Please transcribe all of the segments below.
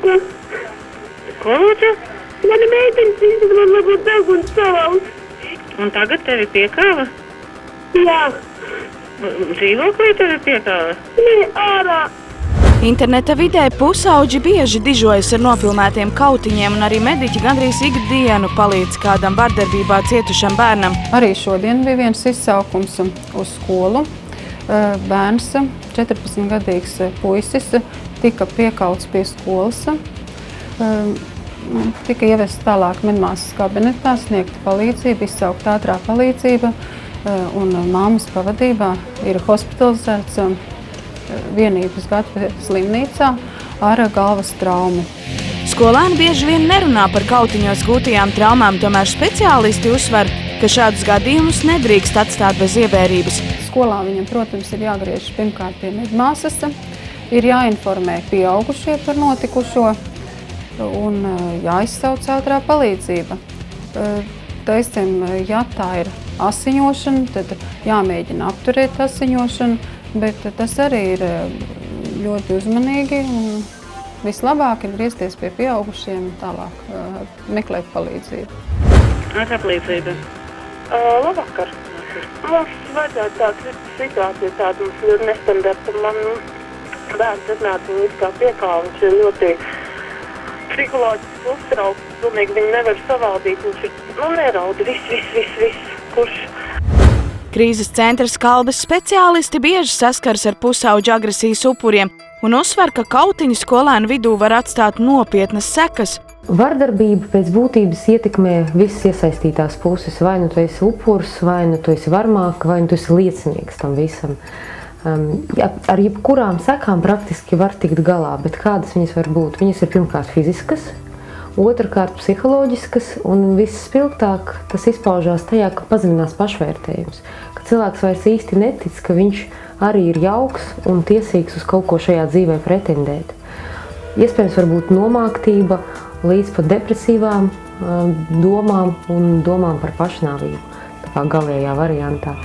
lūdzu. Ko lūdzu? Mana meitenes izglāba labu deguns salauz. Un tagad tevi piekāva? Jā. Dzīvoklī tevi piekāva? Nē, ārā. Interneta vidē pusauģi bieži dižojas ar nofilmētiem kautiņiem, un arī mediķi gandrīz ikdienu palīdz kādam vardarbībā cietušam bērnam. Arī šodien bija viens izsaukums uz skolu. Bērns, 14-gadīgs puisis, tika piekauts pie skolas. Tika ievests tālāk medmāsas kabinetā, sniegta palīdzība, izsaukt ātrā palīdzība, un māmas pavadībā ir hospitalizēts vienības gada slimnīcā ar galvas traumu. Skolēni bieži vien nerunā par kautiņos gūtajām traumām, tomēr speciālisti uzsver, ka šādus gadījumus nedrīkst atstāt bez ievērības. Skolā viņam, protams, ir jāgriež pirmkārt pie medmāsas, ir jāinformē pieaugušie par notikušo un jāizsauc ātrā palīdzība. Teiksim, ja tā ir asiņošana, tad jāmēģina apturēt asiņošanu, bet tas arī ir ļoti uzmanīgi un vislabāk ir griezties pie pieaugušiem un tālāk meklēt palīdzību. Ātrā palīdzība. Labvakar. Mums vajadzētu tādu situāciju, tādu mums ļoti nestandarta. Man bērns atnāca un kā piekāva, viņš ir ļoti psiholoģiski uztraukts, pilnīgi viņu nevar savaldīt, viņš ir, nerauda, viss, kurš. Krīzes centra Skalbes speciālisti bieži saskars ar pusauģu agresijas upuriem un uzsver, ka kautiņu skolēnu vidū var atstāt nopietnas sekas. Vardarbība pēc būtības ietekmē visas iesaistītās puses. Vai nu tu esi upurs, vai nu tu esi varmāka, vai nu tu esi liecinieks tam visam. Ar jebkurām sekām praktiski var tikt galā, bet kādas viņas var būt? Viņas ir pirmkārt fiziskas, otrkārt psiholoģiskas, un visspilgtāk tas izpaužās tajā, ka pazeminās pašvērtējums. Ka cilvēks vairs īsti netic, ka viņš arī ir jauks un tiesīgs uz kaut ko šajā dzīvē pretendēt. Iespējams, varbūt nomāktība līdz pat depresīvām domām un domām par pašnāvību, tā kā galējā variantā.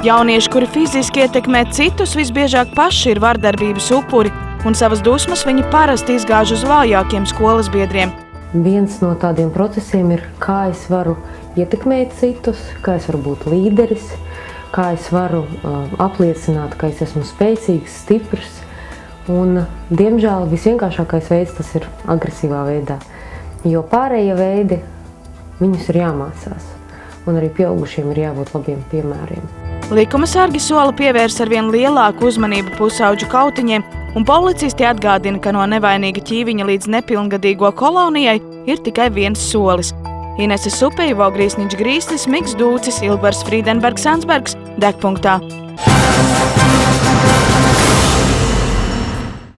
Jaunieši, kuri fiziski ietekmē citus, visbiežāk paši ir vardarbības upuri, un savas dusmas viņi parasti izgāž uz vājākiem skolas biedriem. Viens no tādiem procesiem ir, kā es varu ietekmēt citus, kā es varu būt līderis, kā es varu apliecināt, ka es esmu spēcīgs, stiprs. Un, diemžēl, visvienkāršākais veids tas ir agresīvā veidā, jo pārējie veidi viņus ir jāmācās, un arī pieaugušiem ir jābūt labiem piemēriem. Likuma sargi sola pievērs arvien lielāku uzmanību pusauģu kautiņiem, un policisti atgādina, ka no nevainīga ķīviņa līdz nepilngadīgo kolonijai ir tikai viens solis. Inese Supejova, Grīsniņš Grīsnis, Miks Dūcis, Ilbars Frīdenbergs Ansbergs, Degpunktā.